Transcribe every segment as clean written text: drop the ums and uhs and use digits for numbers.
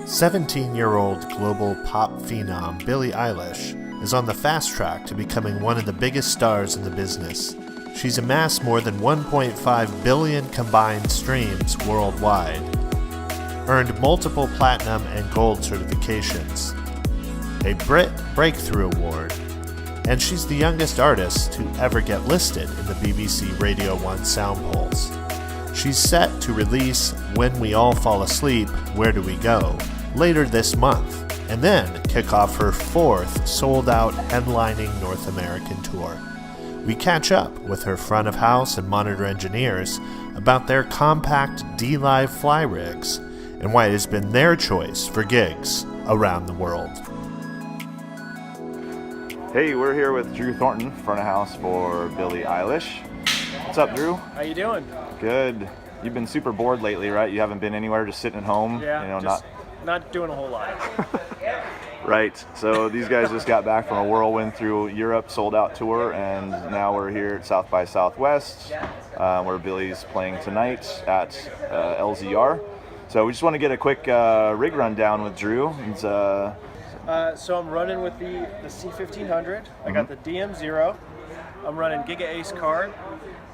17-year-old global pop phenom Billie Eilish is on the fast track to becoming one of the biggest stars in the business. She's amassed more than 1.5 billion combined streams worldwide, earned multiple platinum and gold certifications, a Brit Breakthrough Award, and she's the youngest artist to ever get listed in the BBC Radio 1 sound polls. She's set to release When We All Fall Asleep, Where Do We Go? Later this month, and then kick off her fourth sold-out headlining North American tour. We catch up with her front of house and monitor engineers about their compact D-Live fly rigs and why it has been their choice for gigs around the world. Hey, we're here with Drew Thornton, front of house for Billie Eilish. What's up, Drew? How you doing? Good. You've been super bored lately, right? You haven't been anywhere, just sitting at home. Yeah, not doing a whole lot. Right. So these guys just got back from a whirlwind through Europe, sold out tour, and now we're here at South by Southwest, where Billie's playing tonight at LZR. So we just want to get a quick rig rundown with Drew. So I'm running with the C1500. I got the DM0. I'm running Giga Ace card,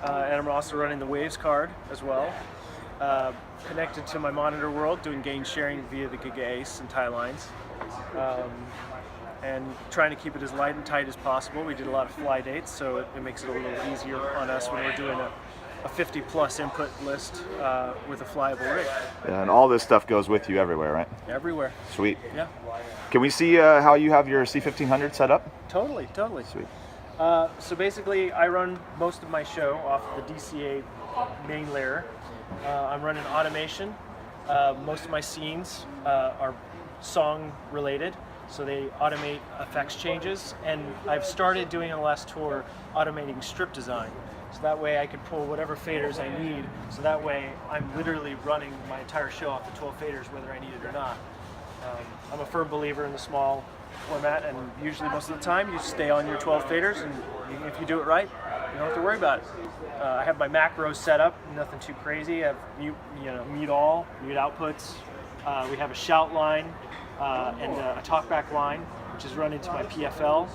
and I'm also running the Waves card as well. Connected to my monitor world, doing gain sharing via the Giga Ace and tie lines, and trying to keep it as light and tight as possible. We did a lot of fly dates, so it makes it a little easier on us when we're doing a 50 plus input list with a flyable rig. Yeah, and all this stuff goes with you everywhere, right? Everywhere. Sweet. Yeah. Can we see how you have your C1500 set up? Totally. Sweet. So basically, I run most of my show off the DCA main layer. I'm running automation. Most of my scenes are song related, so they automate effects changes. And I've started doing on the last tour automating strip design. So that way I can pull whatever faders I need. So that way I'm literally running my entire show off the 12 faders whether I need it or not. I'm a firm believer in the small format, and usually most of the time you stay on your 12 faders, and if you do it right, you don't have to worry about it. I have my macros set up, nothing too crazy. I have mute all, mute outputs. We have a shout line and a talkback line, which is run into my PFL.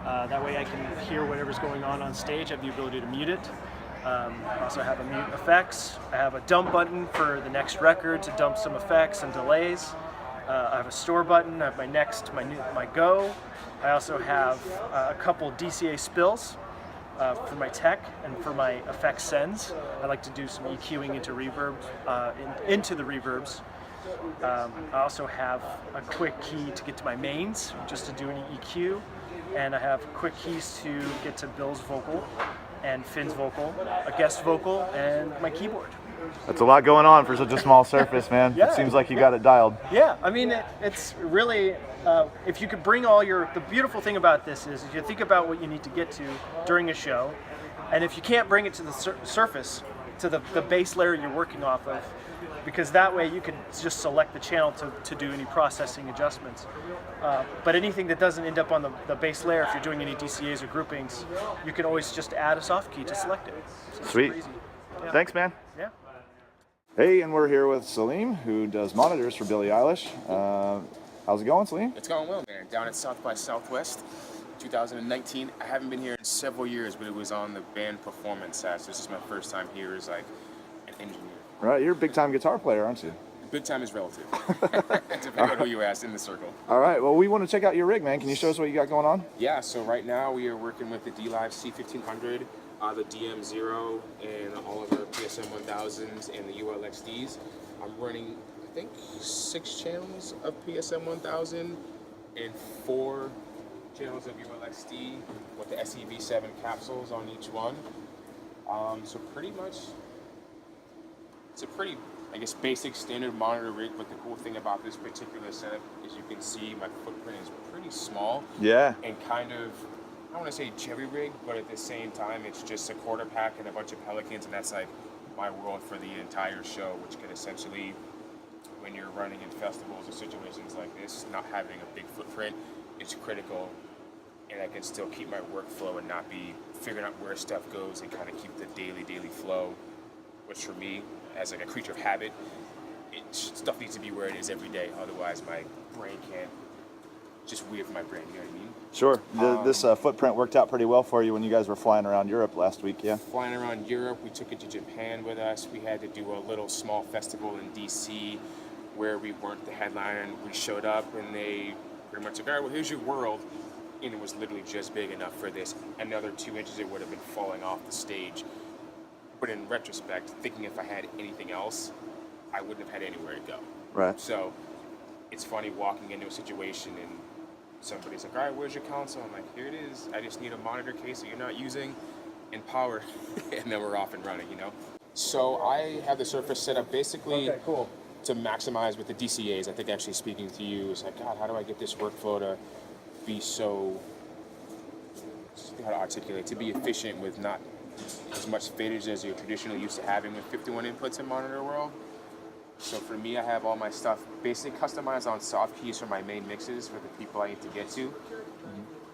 That way I can hear whatever's going on stage. I have the ability to mute it. I also have a mute effects. I have a dump button for the next record to dump some effects and delays. I have a store button. I have my go. I also have a couple DCA spills for my tech and for my effects sends. I like to do some EQing into reverb, into the reverbs. I also have a quick key to get to my mains, just to do any EQ, and I have quick keys to get to Bill's vocal and Finn's vocal, a guest vocal, and my keyboard. That's a lot going on for such a small surface, man. Yeah, it seems like you got it dialed. Yeah, I mean, it's really, if you could bring the beautiful thing about this is you think about what you need to get to during a show, and if you can't bring it to the surface, to the base layer you're working off of, because that way you can just select the channel to do any processing adjustments. But anything that doesn't end up on the base layer, if you're doing any DCAs or groupings, you can always just add a soft key to select it. So it's sweet. super easy. Yeah. Thanks, man. Yeah. Hey, and we're here with Salim, who does monitors for Billie Eilish. How's it going, Salim? It's going well, man. Down at South by Southwest, 2019. I haven't been here in several years, but it was on the band performance side, so this is my first time here as like an engineer. Right, you're a big-time guitar player, aren't you? Big time is relative. Depending on who you ask in the circle. All right, well, we want to check out your rig, man. Can you show us what you got going on? Yeah, so right now we are working with the D-Live C1500, the DM0, and all of our PSM 1000s and the ULXDs. I'm running, I think, 6 channels of PSM 1000 and 4 channels of ULXD with the SEV7 capsules on each one. So pretty much, it's a pretty, I guess, basic standard monitor rig, but the cool thing about this particular setup is you can see my footprint is pretty small. Yeah. And kind of, I don't want to say jerry rig, but at the same time, it's just a quarter pack and a bunch of Pelicans, and that's like my world for the entire show, which can essentially, when you're running in festivals or situations like this, not having a big footprint, it's critical, and I can still keep my workflow and not be figuring out where stuff goes and kind of keep the daily flow, which for me, as like a creature of habit, it stuff needs to be where it is every day. Otherwise, my brain can't. It's just weird for my brain. You know what I mean? Sure. This footprint worked out pretty well for you when you guys were flying around Europe last week, yeah? Flying around Europe, we took it to Japan with us. We had to do a little small festival in DC where we weren't the headliner, and we showed up and they pretty much like, all right, well, here's your world. And it was literally just big enough for this. Another 2 inches, it would have been falling off the stage. But in retrospect, thinking if I had anything else, I wouldn't have had anywhere to go. Right. So it's funny walking into a situation and somebody's like, all right, where's your console? I'm like, here it is. I just need a monitor case that you're not using and power. And then we're off and running, you know? So I have the Surface set up basically to maximize with the DCAs. I think actually speaking to you is like, God, how do I get this workflow to be so, how to articulate, to be efficient with not as much fadage as you're traditionally used to having with 51 inputs in monitor world. So for me, I have all my stuff basically customized on soft keys for my main mixes for the people I need to get to.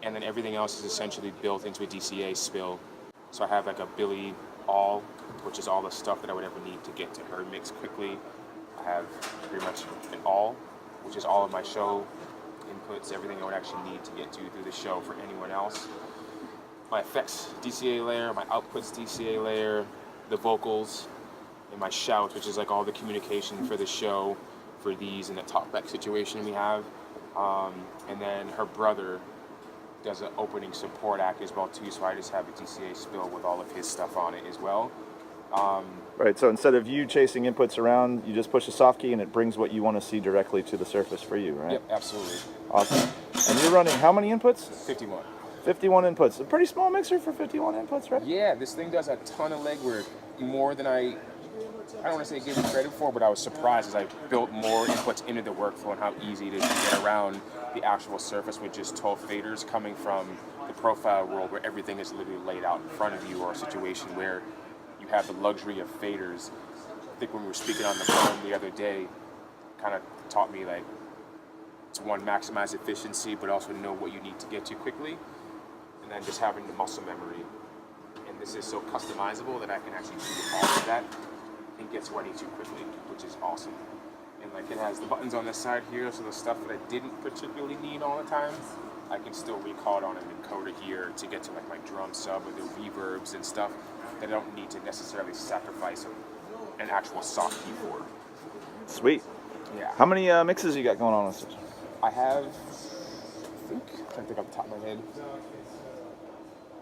And then everything else is essentially built into a DCA spill. So I have like a Billy All, which is all the stuff that I would ever need to get to her mix quickly. I have pretty much an All, which is all of my show inputs, everything I would actually need to get to through the show for anyone else. My effects DCA layer, my outputs DCA layer, the vocals, and my shout, which is like all the communication for the show for these and the talkback situation we have. And then her brother does an opening support act as well too, so I just have a DCA spill with all of his stuff on it as well. Right, so instead of you chasing inputs around, you just push a soft key and it brings what you want to see directly to the surface for you, right? Yep, absolutely. Awesome. And you're running how many inputs? 51. 51 inputs. A pretty small mixer for 51 inputs, right? Yeah, this thing does a ton of legwork, more than I don't want to say give it credit for, but I was surprised as I built more inputs into the workflow and how easy it is to get around the actual surface with just 12 faders coming from the profile world where everything is literally laid out in front of you, or a situation where you have the luxury of faders. I think when we were speaking on the phone the other day, kind of taught me like to one, maximize efficiency, but also know what you need to get to quickly, and then just having the muscle memory. And this is so customizable that I can actually do all of that and get to what I need to quickly, which is awesome. And like it has the buttons on the side here, so the stuff that I didn't particularly need all the time, I can still recall it on an encoder here to get to like my drum sub or the reverbs and stuff that I don't need to necessarily sacrifice an actual soft key for. Sweet. Yeah. How many mixes you got going on with this? I have, I think off the top of my head,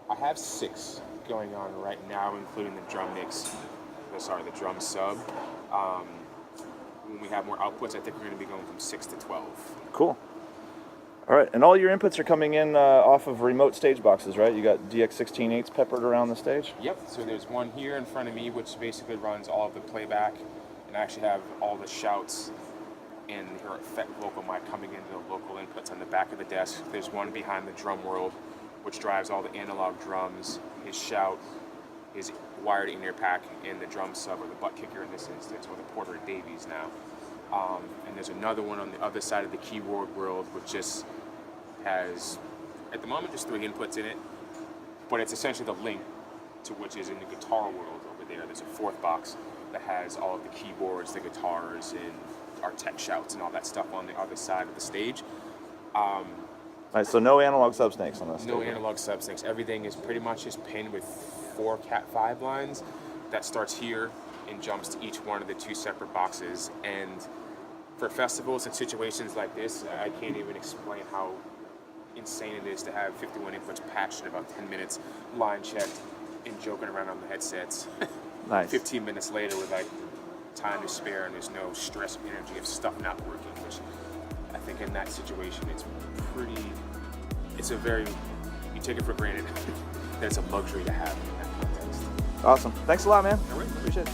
I have 6 going on right now, including the drum mix. The drum sub. When we have more outputs, I think we're going to be going from 6 to 12. Cool. All right, and all your inputs are coming in off of remote stage boxes, right? You got DX16.8s peppered around the stage? Yep, so there's one here in front of me, which basically runs all of the playback, and I actually have all the shouts and her effect vocal mic coming into the local inputs on the back of the desk. There's one behind the drum world, which drives all the analog drums, his shout, his wired in-ear pack, and the drum sub, or the butt kicker in this instance, or the Porter Davies now. And there's another one on the other side of the keyboard world, which just has, at the moment, just 3 inputs in it, but it's essentially the link to which is in the guitar world over there. There's a 4th box that has all of the keyboards, the guitars, and our tech shouts and all that stuff on the other side of the stage. Nice, so no analog subsnakes on this stage? No analog subsnakes. Everything is pretty much just pinned with 4 Cat5 lines that starts here and jumps to each one of the 2 separate boxes. And for festivals and situations like this, I can't even explain how insane it is to have 51 inputs patched in about 10 minutes, line checked, and joking around on the headsets. Nice. 15 minutes later with like time to spare, and there's no stress and energy of stuff not working, which I think in that situation it's a very, you take it for granted that it's a luxury to have in that context. Awesome. Thanks a lot, man. All right. Appreciate it.